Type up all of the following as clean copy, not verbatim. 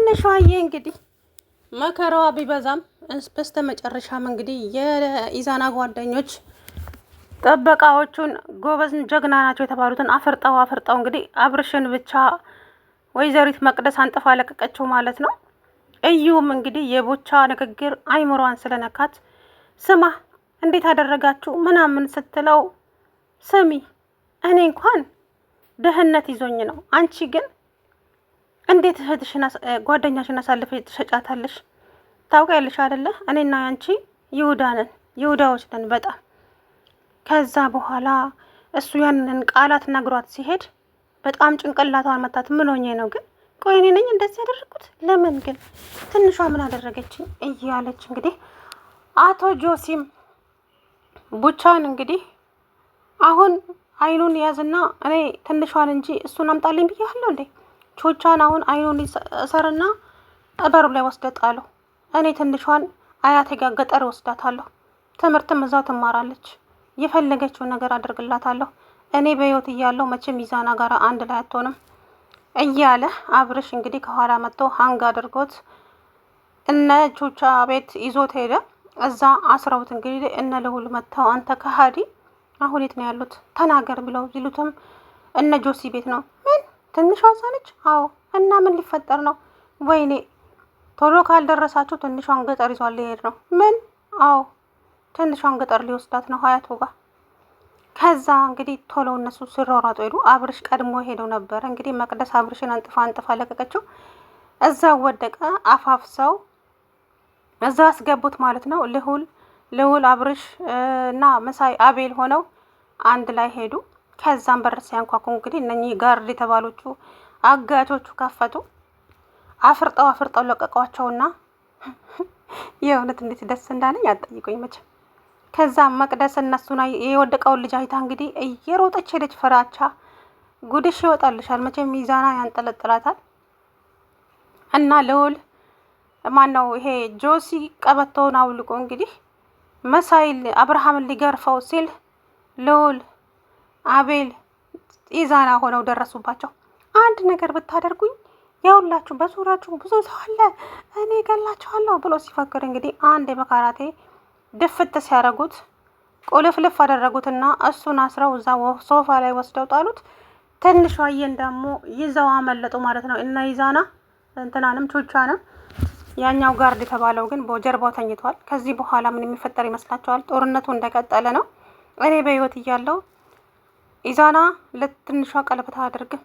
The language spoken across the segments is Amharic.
ትንሿዬ እንግዲህ መከራዋ ቢበዛም በስተ መጨረሻም እንግዲህ የኢዛና ጓደኞች ጥበቃዎቹን ጎበዝ ጀግና ናቸው የተባሉትን አፍርጠው እንግዲህ አብርሽን ብቻ ወይዘሪት መቅደስ አንጥፋ ለቀቀችው ማለት ነው። እዩም እንግዲህ የቦቻ ንግግር አይምሯን ስለነካት ስማ እንዴት አደረጋችሁ ምናምን ስትለው ስሚ እኔ እንኳን ደህንነት ይዞኝ ነው፣ አንቺ ግን እንዴት እህትሽን ጓደኛሽን አሳልፈ ትሰጫታለሽ? ታውቂያለሽ አይደለ እኔና አንቺ ይሁዳንን ይሁዳዎች ነን በጣም። ከዛ በኋላ እሱ ያንን ቃላት ነግሯት ሲሄድ በጣም ጭንቅላቷን መታት። ምን ሆኜ ነው ግን? ቆይ እኔ ነኝ እንደዚህ ያደረኩት? ለምን ግን ትንሿ ምን አደረገችኝ? እያለች እንግዲህ አቶ ጆሲም ቡቻን እንግዲህ አሁን አይኑን ያዝና እኔ ትንሿን እንጂ እሱን አምጣልኝ ብያለሁ እንዴ? ቾቻን አሁን አይኑን እሰርና በሩ ላይ ወስደጣለሁ። እኔ ትንሿን አያቴ ጋር ገጠር ወስዳታለሁ። ትምህርትም እዛው ትማራለች። የፈለገችውን ነገር አድርግላታለሁ። እኔ በህይወት እያለሁ መቼም ሚዛና ጋር አንድ ላይ አትሆንም እያለ አብርሽ እንግዲህ ከኋላ መጥቶ ሀንግ አድርጎት እነ ቹቻ ቤት ይዞት ሄደ። እዛ አስረውት እንግዲህ እነ ልሁል መጥተው አንተ ከሀዲ አሁን የት ነው ያሉት ተናገር ብለው ይሉትም እነ ጆሲ ቤት ነው። ምን ትንሿ ሳነች? አዎ። እና ምን ሊፈጠር ነው? ወይኔ ቶሎ ካልደረሳችሁ ትንሿን ገጠር ይዟል ሊሄድ ነው። ምን? አዎ ትንሿን ገጠር ሊወስዳት ነው ሀያቱ ጋር። ከዛ እንግዲህ ቶሎ እነሱ ሲሯሯጡ ሄዱ። አብርሽ ቀድሞ ሄደው ነበረ። እንግዲህ መቅደስ አብርሽን አንጥፋ ለቀቀችው። እዛው ወደቀ። አፋፍሰው እዛው አስገቡት ማለት ነው። ልሁል አብርሽ እና መሳይ አቤል ሆነው አንድ ላይ ሄዱ። ከዛም በር ሲያንኳኩ እንግዲህ እነኚህ ጋርድ የተባሎቹ አጋቾቹ ከፈቱ። አፍርጠው ለቀቋቸውና የእውነት እንዴት ደስ እንዳለኝ አትጠይቁኝ መቼም። ከዛ መቅደስ እነሱን የወደቀውን ልጅ አይታ እንግዲህ እየሮጠች ሄደች። ፍራቻ ጉድሽ ይወጣልሻል መቼም ሚዛና ያንጠለጥላታል። እና ልዑል ማነው ይሄ ጆሲ ቀበቶውን አውልቆ እንግዲህ መሳይል አብርሃምን ሊገርፈው ሲል ልዑል አቤል ኢዛና ሆነው ደረሱባቸው። አንድ ነገር ብታደርጉኝ ያውላችሁ በዙሪያችሁ ብዙ ሰው አለ እኔ ገላችኋለሁ ብሎ ሲፈክር እንግዲህ አንድ የመካራቴ ድፍት ሲያደርጉት ቁልፍልፍ አደረጉትና እሱን አስረው እዛ ሶፋ ላይ ወስደው ጣሉት። ትንሿዬን ደግሞ ይዘው አመለጡ ማለት ነው። እና ኢዛና እንትናንም ቹቻንም። ያኛው ጋርድ የተባለው ግን በጀርባው ተኝቷል። ከዚህ በኋላ ምን የሚፈጠር ይመስላችኋል? ጦርነቱ እንደቀጠለ ነው። እኔ በህይወት እያለሁ ኢዛና ለትንሿ ቀለበት አድርግም።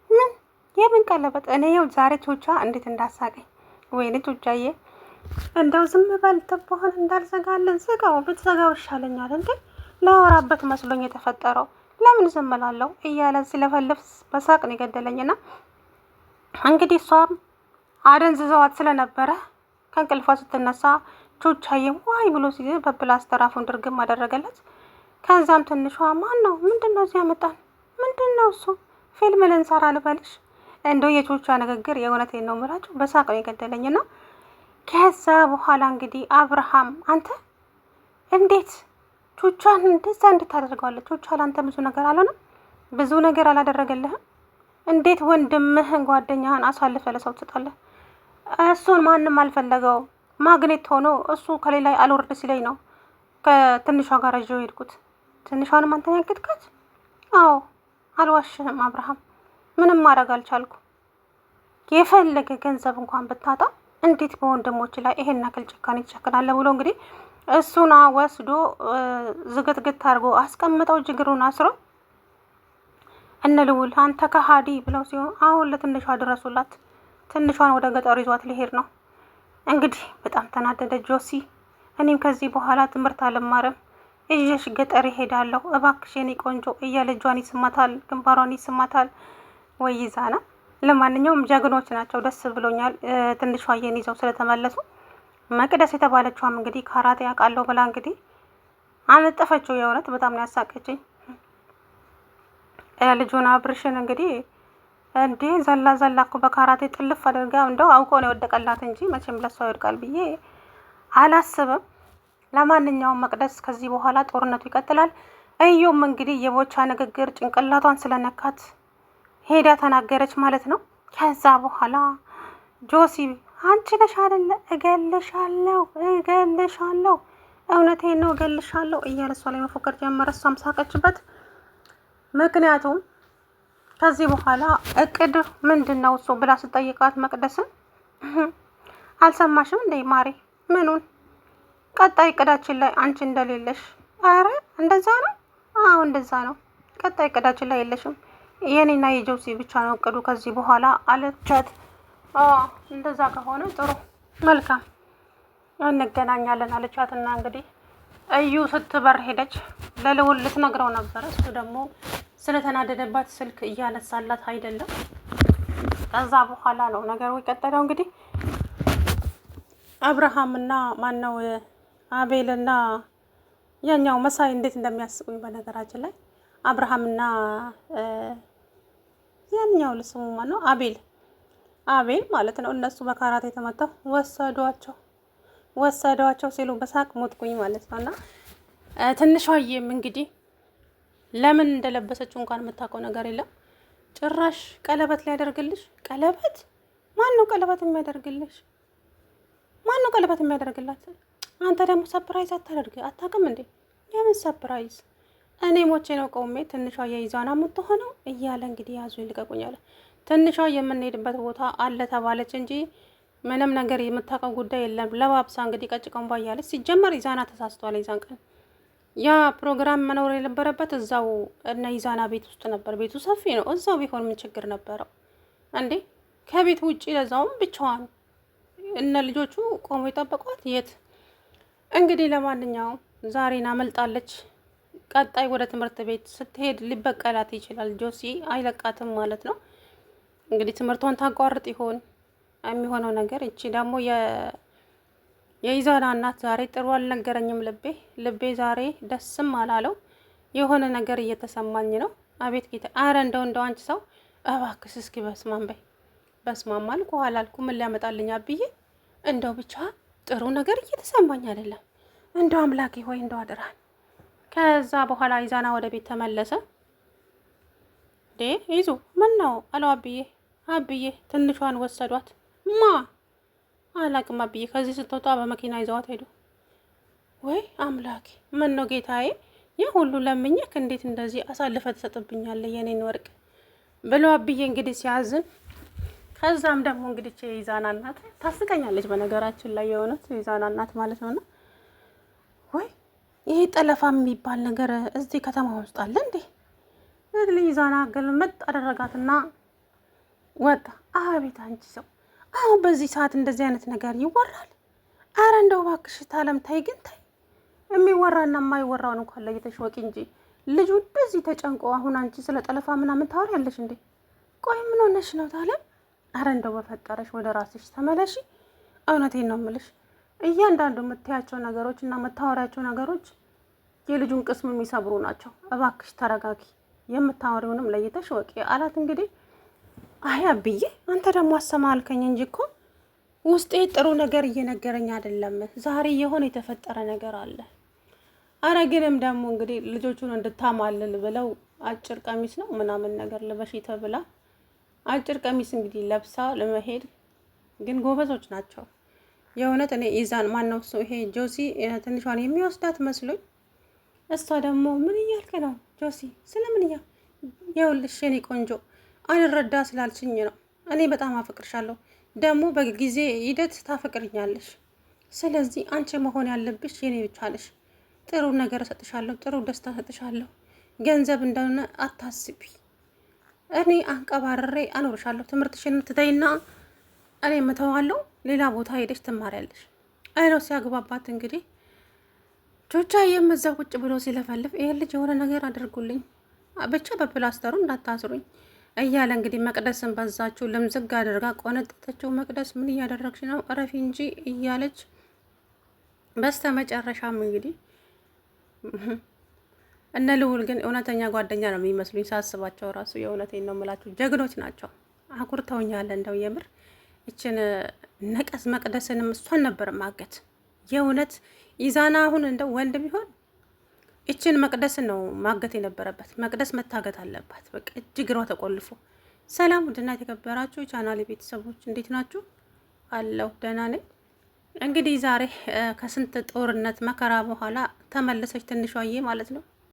ምን? የምን ቀለበት? እኔ ይኸው ዛሬ ቹቻ እንዴት እንዳሳቀኝ። ወይኔ ቹቻዬ እንደው ዝም በል ትቦህን እንዳልዘጋለን ዝጋው። ብትዘጋው ይሻለኛል እንዴ ላወራበት መስሎኝ የተፈጠረው ለምን ዝም እላለሁ እያለ ሲለፈልፍ በሳቅ ነው የገደለኝና እንግዲህ እሷም አደንዝዘዋት ስለነበረ ከእንቅልፏ ስትነሳ ቹቻዬ ዋይ ብሎ ሲል በፕላስተር አፉን ድርግም አደረገለት። ከዛም ትንሿ ማን ነው? ምንድነው እዚህ ያመጣን? ምንድነው እሱ? ፊልም ልንሰራ ልበልሽ? እንደው የቹቻ ንግግር የእውነቴን ነው የምላችሁ በሳቅ ነው የገደለኝና ከዛ በኋላ እንግዲህ አብርሃም አንተ እንዴት ቹቻን እንደዛ እንድታደርገዋለህ? ቹቻ ላንተ ብዙ ነገር አልሆነም? ብዙ ነገር አላደረገልህም? እንዴት ወንድምህን ጓደኛህን አሳልፈ ለሰው ትሰጣለህ? እሱን ማንም አልፈለገው። ማግኔት ሆኖ እሱ ከሌላ አልወርድ ሲለኝ ነው ከትንሿ ጋር ይዤው ሄድኩት። ትንሿንም አንተ ያንክትካት? አዎ አልዋሽህም አብርሃም፣ ምንም ማድረግ አልቻልኩ። የፈለገ ገንዘብ እንኳን ብታጣ እንዴት በወንድሞች ላይ ይሄን ያክል ጭካኔ ትጨክናለህ? ብሎ እንግዲህ እሱና ወስዶ ዝግትግት አድርጎ አስቀምጠው ጅግሩን አስሮ እነ ልዑል አንተ ከሀዲ ብለው ሲሆን አሁን ለትንሿ ድረሱላት፣ ትንሿን ወደ ገጠሩ ይዟት ሊሄድ ነው። እንግዲህ በጣም ተናደደ ጆሲ። እኔም ከዚህ በኋላ ትምህርት አልማርም እየሽ ገጠር ይሄዳለሁ እባክሽ የኔ ቆንጆ እያለ እጇን ይስማታል፣ ግንባሯን ይስማታል። ወይ ኢዛና። ለማንኛውም ጀግኖች ናቸው፣ ደስ ብሎኛል ትንሿዬን ይዘው ስለተመለሱ። መቅደስ የተባለችዋም እንግዲህ ካራቴ ያውቃለሁ ብላ እንግዲህ አነጠፈችው። የእውነት በጣም ነው ያሳቀችኝ። ልጁን አብርሽን እንግዲህ እንዴ ዘላ እኮ በካራቴ ጥልፍ አድርጋ እንደው አውቆ ነው የወደቀላት እንጂ መቼም ለሷ ይወድቃል ብዬ አላስብም። ለማንኛውም መቅደስ ከዚህ በኋላ ጦርነቱ ይቀጥላል። እዩም እንግዲህ የቦቻ ንግግር ጭንቅላቷን ስለነካት ሄዳ ተናገረች ማለት ነው። ከዛ በኋላ ጆሲ አንቺ ነሽ አይደለ? እገልሻለሁ እገልሻለሁ፣ እውነቴን ነው እገልሻለሁ እያለ እሷ ላይ መፎከር ጀመረ። እሷም ሳቀችበት። ምክንያቱም ከዚህ በኋላ እቅድ ምንድን ነው እሱ ብላ ስጠይቃት መቅደስን አልሰማሽም እንዴ ማሬ? ምኑን? ቀጣይ እቅዳችን ላይ አንቺ እንደሌለሽ። አረ እንደዛ ነው? አዎ እንደዛ ነው። ቀጣይ እቅዳችን ላይ የለሽም። የኔና የጆሲ ብቻ ነው እቅዱ ከዚህ በኋላ አለቻት። እንደዛ ከሆነ ጥሩ መልካም እንገናኛለን አለቻትና እንግዲህ እዩ ስትበር ሄደች። ለልውል ልትነግረው ነበረ። እሱ ደግሞ ስለተናደደባት ስልክ እያነሳላት አይደለም። ከዛ በኋላ ነው ነገሩ የቀጠለው። እንግዲህ አብርሃምና ማነው አቤልና ያኛው መሳይ እንዴት እንደሚያስቁኝ በነገራችን ላይ አብርሃምና ያኛው ልስሙ ማነው አቤል ማለት ነው። እነሱ በካራቴ የተመታው ወሰዷቸው ሲሉ በሳቅ ሞትኩኝ ማለት ነው። እና ትንሿዬም እንግዲህ ለምን እንደለበሰችው እንኳን የምታውቀው ነገር የለም። ጭራሽ ቀለበት ሊያደርግልሽ። ቀለበት? ማን ነው ቀለበት የሚያደርግልሽ? ማን ነው ቀለበት የሚያደርግላት? አንተ ደግሞ ሰፕራይዝ አታውቅም እንዴ? የምን ሰፕራይዝ? እኔ ሞቼ ነው ቆሜ ትንሿ የይዛና የምትሆነው እያለ እንግዲህ ያዙ ይልቀቁኛል። ትንሿ የምንሄድበት ቦታ አለ ተባለች እንጂ ምንም ነገር የምታውቀው ጉዳይ የለም። ለባብሳ እንግዲህ ቀጭቀን ባያለች። ሲጀመር ይዛና ተሳስቷል። ይዛን ቀን ያ ፕሮግራም መኖር የነበረበት እዛው እነ ይዛና ቤት ውስጥ ነበር። ቤቱ ሰፊ ነው። እዛው ቢሆን ምን ችግር ነበረው እንዴ? ከቤት ውጪ ለዛውም ብቻዋን እነ ልጆቹ ቆሞ የጠበቋት የት? እንግዲህ ለማንኛውም ዛሬን አመልጣለች። ቀጣይ ወደ ትምህርት ቤት ስትሄድ ሊበቀላት ይችላል። ጆሲ አይለቃትም ማለት ነው። እንግዲህ ትምህርቷን ታቋርጥ ይሆን የሚሆነው ነገር። እቺ ደግሞ የይዛና እናት ዛሬ ጥሩ አልነገረኝም። ልቤ ዛሬ ደስም አላለው። የሆነ ነገር እየተሰማኝ ነው። አቤት ጌታ! አረ እንደው አንቺ ሰው እባክሽ እስኪ በስማም በይ። በስማም አልኩ አላልኩ ምን ሊያመጣልኝ አብዬ። እንደው ብቻ ጥሩ ነገር እየተሰማኝ አይደለም። እንደው አምላኬ ሆይ እንደው አድራል። ከዛ በኋላ ይዛና ወደ ቤት ተመለሰ። ይዙ ምን ነው አለው አብዬ ትንሿን ወሰዷት። ማ አላቅም አብዬ። ከዚህ ስትወጣ በመኪና ይዘዋት ሄዱ። ወይ አምላኬ! ምን ነው ጌታዬ? ይህ ሁሉ ለምኝክ እንዴት እንደዚህ አሳልፈ ትሰጥብኛለህ የኔን ወርቅ ብሎ አብዬ እንግዲህ ሲያዝን፣ ከዛም ደግሞ እንግዲህ የይዛና እናት ታስቀኛለች በነገራችን ላይ የሆነት የይዛና እናት ማለት ነውና፣ ወይ ይሄ ጠለፋ የሚባል ነገር እዚህ ከተማ ውስጥ አለ እንዴ? ይዛና ግልምጥ አደረጋትና ወጣ። አቤት አንቺ ሰው! አሁን በዚህ ሰዓት እንደዚህ አይነት ነገር ይወራል? አረ እንደው እባክሽ ታለም ታይ፣ ግን ታይ። የሚወራና የማይወራውን እንኳን ለይተሽ ወቂ እንጂ ልጁ እንደዚህ ተጨንቆ አሁን አንቺ ስለ ጠለፋ ምናምን ታወሪያለሽ እንዴ? ቆይ ምን ሆነሽ ነው ታለም? አረ እንደው በፈጠረሽ ወደ ራስሽ ተመለሺ። እውነቴን ነው የምልሽ፣ እያንዳንዱ የምታያቸው ነገሮች እና የምታወሪያቸው ነገሮች የልጁን ቅስም የሚሰብሩ ናቸው። እባክሽ ተረጋጊ፣ የምታወሪውንም ለይተሽ ወቂ አላት። እንግዲህ አይ አብዬ አንተ ደግሞ አሰማልከኝ እንጂ እኮ ውስጤ ጥሩ ነገር እየነገረኝ አይደለም። ዛሬ የሆነ የተፈጠረ ነገር አለ። አረ ግንም ደግሞ እንግዲህ ልጆቹን እንድታማልል ብለው አጭር ቀሚስ ነው ምናምን ነገር ልበሽ ተብላ አጭር ቀሚስ እንግዲህ ለብሳ ለመሄድ ግን ጎበዞች ናቸው የእውነት። እኔ ይዛን ማነው እሱ ይሄ ጆሲ ትንሿን የሚወስዳት መስሎኝ፣ እሷ ደግሞ ምን እያልክ ነው ጆሲ? ስለምን ይኸውልሽ የኔ ቆንጆ አልረዳ ስላልችኝ ነው። እኔ በጣም አፈቅርሻለሁ፣ ደግሞ በጊዜ ሂደት ታፈቅርኛለሽ። ስለዚህ አንቺ መሆን ያለብሽ የኔ ብቻ ነሽ። ጥሩ ነገር እሰጥሻለሁ፣ ጥሩ ደስታ እሰጥሻለሁ። ገንዘብ እንደሆነ አታስቢ። እኔ አንቀባረሬ አኖርሻለሁ። ትምህርትሽን ትተይና እኔ እተዋለሁ፣ ሌላ ቦታ ሄደሽ ትማሪያለሽ አይለው ሲያግባባት። እንግዲህ ጆቻ የመዛ ቁጭ ብሎ ሲለፈልፍ ይሄ ልጅ የሆነ ነገር አድርጉልኝ ብቻ በፕላስተሩ እንዳታስሩኝ እያለ እንግዲህ መቅደስን በዛችው ልምዝግ አድርጋ ቆነጠጠችው። መቅደስ ምን እያደረግሽ ነው? እረፊ እንጂ እያለች በስተ መጨረሻም እንግዲህ እነ ልውል ግን እውነተኛ ጓደኛ ነው የሚመስሉኝ ሳስባቸው ራሱ። የእውነቴን ነው የምላችሁ፣ ጀግኖች ናቸው። አኩርተውኛል። እንደው የምር እችን ነቀስ መቅደስንም እሷን ነበር ማገት። የእውነት ይዛና አሁን እንደው ወንድ ቢሆን እችን መቅደስን ነው ማገት የነበረበት። መቅደስ መታገት አለባት። በቃ እጅ እግሯ ተቆልፎ። ሰላም ውድና የተከበራችሁ ቻናሌ ቤተሰቦች እንዴት ናችሁ? አለሁ ደህና ነኝ። እንግዲህ ዛሬ ከስንት ጦርነት መከራ በኋላ ተመለሰች ትንሿዬ ማለት ነው።